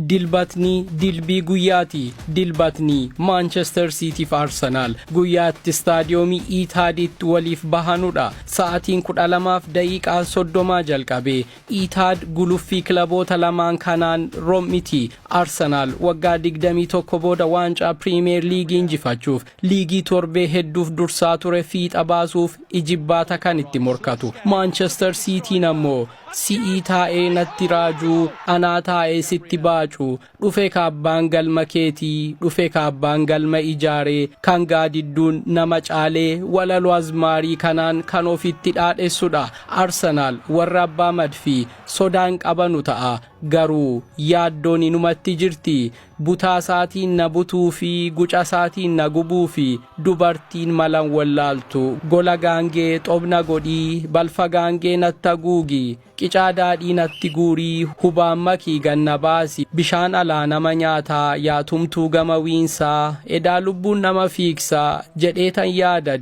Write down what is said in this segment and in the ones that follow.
dilbatni dilbii guyyaati dilbatni Manchester City fi Arsenal guyyaatti staadiyoomii Etihaditti waliif bahanudha. Sa'aatiin 12:30 jalqabe. Etihad guluffii kilaboota lamaan kanaan rommiti. Arsenal waggaa 21 booda waancaa Premier League injifachuuf liigii torbee hedduuf dursaa ture fiixa baasuuf ijibbaata kan itti morkatu. Manchester City nammoo si'ii taa'ee natti raajuu anaa taa'ee sitti baacuu dhufe kaabbaan galma keetii dhufe kaabbaan galma ijaaree kan gaadidduun nama caalee walaloo azmaarii kanaan kan ofitti dhaadhessudha. Arsenal warra abbaa madfii sodaan qabanu ta'a garuu yaaddoon inumatti jirti. Butaa saatiin na butuu fi guca saatiin na gubuu fi dubartiin malan wallaaltu gola gaangee xobna godhii balfa gaangee natta guugi qicaa daadhii natti guurii hubaan makii ganna baasi bishaan alaa nama nyaataa yaatumtuu gama wiinsaa edaa lubbuun nama fiigsaa jedheetan yaada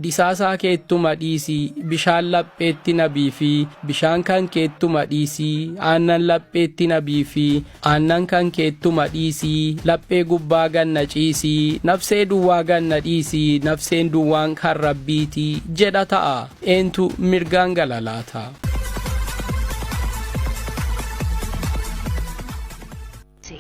disaasaa keettuma dhiisii bishaan lapheetti nabii fi bishaan kan keettuma dhiisii aannan lapheetti nabii fi aannan kan keettuma dhiisii laphee gubbaa ganna ciisii nafsee duwwaa ganna dhiisii nafseen duwwaan kan rabbiitii jedha ta'a eentu mirgaan galalaata.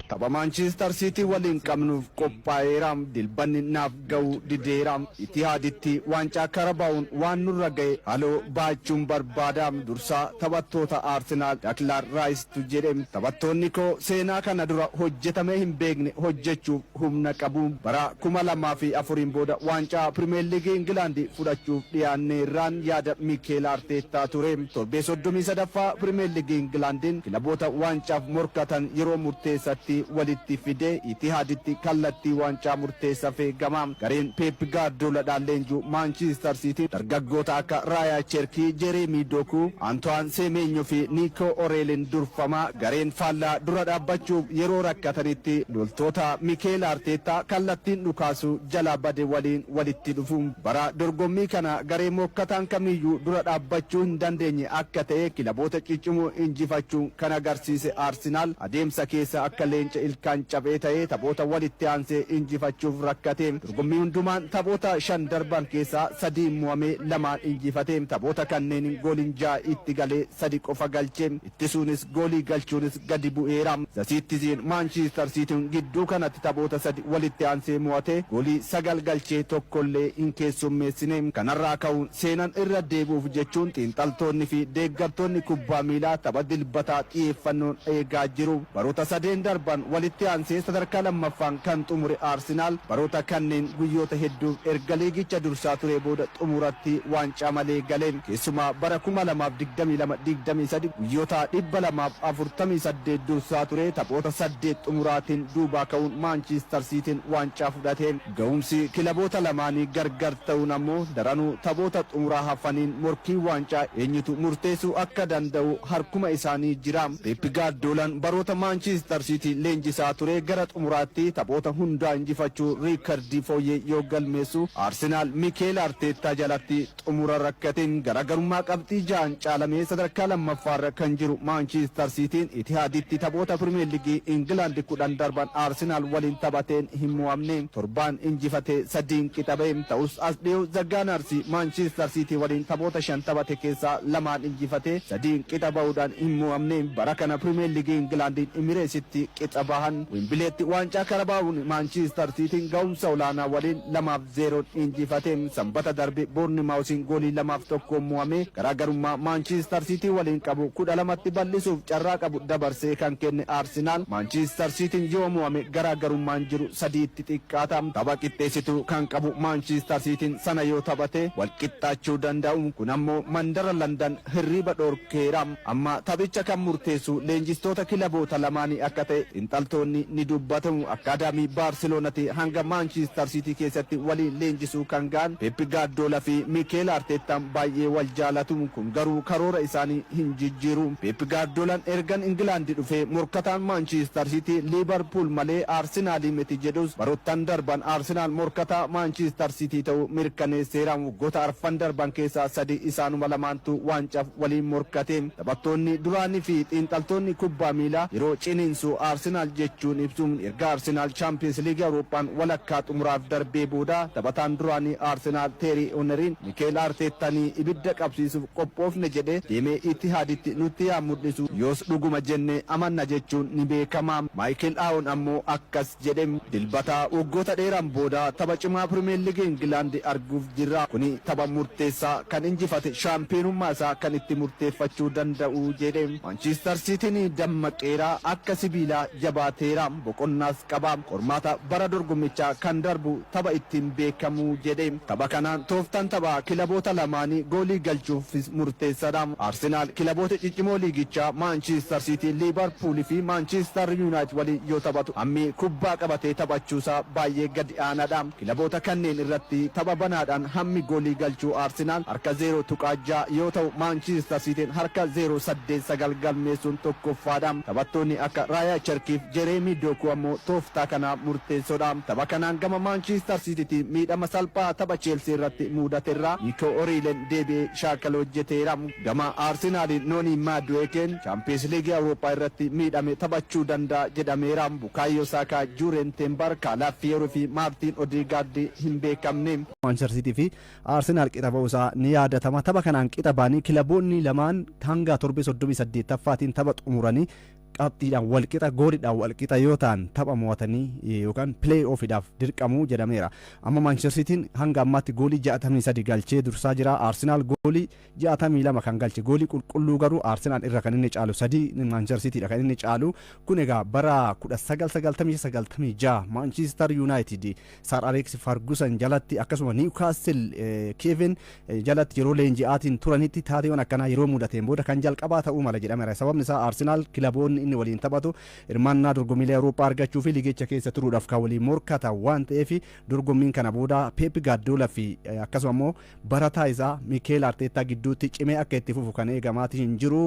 Tapha Manchester City waliin qabnuuf qophaa'eeram dilbanni naaf ga'u dideeram Etihaditti waancaa karabaa'uun waan nurra ga'e haloo baachuun barbaadam dursaa taphattoota Arsenal Declan Rice jedhem taphattoonni koo seenaa kana dura hojjetamee hin beekne hojjechuuf humna qabu bara 2004 booda waancaa Premier League England fudhachuuf dhiyaanneerraan yaada Mikel Arteta ture torbee 33ffaa Premier League Englandin kilaboota waancaaf morkatan yeroo murteessatti walitti fide Etihaditti kallattii waancaa murteessa feegama gareen Pep Guardiola dhaaleenju Manchester City dargaggoota akka Raya Cherki, Jeremy Doku, Antoine Semenyo fi Nico Orelin durfama gareen faallaa dura dhaabbachuuf yeroo rakkatanitti loltoota Mikel Arteta kallattiin dhukaasu jala bade waliin walitti dhufuun bara dorgommii kana garee mokkataan kamiyyuu dura dhaabbachuu hin dandeenye akka ta'e kilaboota ciccimoo injifachuun kan agarsiise Arsenal adeemsa keessa akka leenca ilkaan cabee ta'ee taphoota walitti aansee injifachuuf rakkate dorgommii hundumaan taphoota 5 darban keessaa 3 mo'amee 2 injifate taphoota kanneen gooliin 6 itti galee 3 qofa galche ittisuunis goolii galchuunis gadi bu'eera. Citizens Manchester City gidduu kanatti taphoota 3 walitti aansee mo'ate goolii 9 galchee tokkollee hin keessummeessine kanarraa ka'uun seenan irra deebuuf jechuun xiinxaltoonni fi deeggartoonni kubbaa miilaa tapha dilbataa xiyyeeffannoon eegaa jiru. Baroota 3 darban walitti aansee sadarkaa lammaffaan kan xumure Arsenal baroota kanneen guyyoota hedduuf erga liigicha dursaa ture booda xumuratti waancaa malee galee keessumaa bara 2022-23 guyyoota 248 dursaa ture taphoota 8 xumuraatiin duubaa ka'uun Manchester Cityn waancaa fudhate ga'umsi kilaboota lamaanii gargar ta'uun ammoo daranuu taphoota xumuraa hafaniin morkii waancaa eenyutu murteessuu akka danda'u harkuma isaanii jira. Pep Guardiolaan baroota Manchester City leenjisaa ture gara xumuraatti taphoota hundaa injifachuu riikardii fooyyee yoo galmeessu Arsenal Mikel Arteta jalatti xumura rakkateen garaagarummaa qabxii 6 caalamee sadarkaa lammaffaarra kan jiru Manchester Cityn Etihaditti taphoota Premier League England 10 darban Arsenal waliin taphateen hin mo'amne torbaan injifatee 3 qixabee ta'us as dhiyoo The Gunners Manchester City waliin taphoota 5 taphate keessaa 2 injifatee 3 qixabuudhaan hin mo'amne bara kana Premier League England Emireesitti qixabahan Wembleytti waancaa karabaa'uun Manchester Cityn ga'umsa olaanaa waliin 2-0 injifate sanbata darbe Bournemouth goolii 2-1 mo'ame garaagarummaa Manchester City waliin qabu 12tti bal'isuuf carraa qabu dabarsee kan kenne Arsenal Manchester Cityn yoo mo'ame garaagarummaan jiru 3tti xiqqaata tapha qixxeessitu kan qabu Manchester Cityn sana yoo taphate wal qixxaachuu danda'u kun ammoo mandara London hirriba dhorkeera amma taphicha kan murteessu leenjistoota kilaboota lamaanii akka ta'e xiinxaltoonni ni dubbatamu akkaadaamii Baarseloonatti hanga Maanchiistar Siitii keessatti waliin leenjisuu kan ga'an Peep Gaardioolaa fi Mikel Arteetaan baay'ee wal jaalatu kun garuu karoora isaanii hin jijjiiru. Peep Gaardiolaan ergan Ingilaandi dhufee morkataan Maanchiistar Siitii Liibarpuul malee Arsenaalii miti jedhus baroottan darban Arsenaal morkataa Maanchiistar Siitii ta'uu mirkaneesseera. Waggoota arfan darban keessaa sadi isaanuma lamaantu waancaa waliin morkate. Taphattoonni duraanii fi xiinxaltoonni kubbaa miilaa yeroo ciniinsu Arsenaal jechuun ibsuun erga Arsenaal Champions League Awurooppaan walakkaa xumuraaf darbee booda taphataan duraanii Arsenaal Teeri Oneriin Mikel Arteetanii ibidda qabsiisuuf qophoofne jedhe deemee Itihaaditti nutti yaa mul'isu yoos dhuguma jenne amanna jechuun ni beekama. Maayikel Aawun ammoo akkas jedhe dilbataa waggoota dheeraan booda tapha cimaa Pirimeer Liigii Ingilaandi arguuf jirra. Kuni tapha murteessaa kan injifate shaampiyoonummaa isaa kan itti murteeffachuu danda'u jedhe. Manchiistar Siitiin dammaqeera akka sibiilaa jabaateera boqonnaas qaba. Qormaata bara dorgommichaa kan darbu tapha ittiin beekamu jedhe. Tapha kanaan tooftaan tapha kilaboota lamaanii goolii galchuufis murteessaadha. Arsenaal kilaboota ciccimoo liigichaa Maanchiistar Siitii, Liibarpuulii fi Maanchiistar Yuunaayitid waliin yoo taphatu hammi kubbaa qabatee taphachuusaa baay'ee gadi aanaadha. Kilaboota kanneen irratti tapha banaadhaan hammi goolii galchuu Arsenaal harka 0.6 yoo ta'u Maanchiistar Siitiin harka 0.89 galmeessuun tokkoffaadha. Taphattoonni akka Raayaa Cherkiif Jereemii Dookuu ammoo tooftaa kana murteessoodha. Tapha kanaan gama Maanchiistar Siitii miidhama salphaa tapha Cheelsii irratti mudateerra Nico Oriilen deebi'ee shaakala hojjeteera. Gama Arsenaaliin Nooni Maaduweekeen Champions League Awurooppaa irratti miidhame taphachuu danda'a jedhameera. Bukaayyoo Saakaa, Juureen Teembar, Kaalaafiyeeroo fi Maartiin Odeegaard hin beekamne. Manchester City fi Arsenal qixa ba'uusaa ni yaadatama. Tapha kanaan qixa ba'anii kilaboonni lamaan hanga torbee 38ffaatiin tapha xumuranii qabxiidhaan walqixa gooliidhaan walqixa yoo ta'an tapha mo'atanii yookaan play offiidhaaf dirqamuu jedhameera. Amma Manchester Cityin hanga ammaatti goolii 63 galchee dursaa jira. Arsenal goolii 62 kan galche. Goolii qulqulluu garuu Arsenal irra kan inni caalu 3 Manchester Cityidha kan inni caalu. Kun egaa bara 1996 Manchester United Sir Alex Ferguson jalatti akkasuma Newcastle Kevin jalatti yeroo leenji'aatiin turanitti taateewwan akkanaa yeroo mudateen booda kan jalqabaa ta'uu mala jedhameera. Sababni isaa Arsenal kilaboonni inni waliin taphatu hirmaannaa dorgommiilee Awurooppaa argachuu fi liigicha keessa turuudhaaf kan waliin morkata waan ta'eef dorgommiin kana booda Peep Gaardioolaa fi akkasuma immoo barataa isaa Mikel Arteetaa gidduutti cimee akka itti fufu kan eegamaati hin jiru.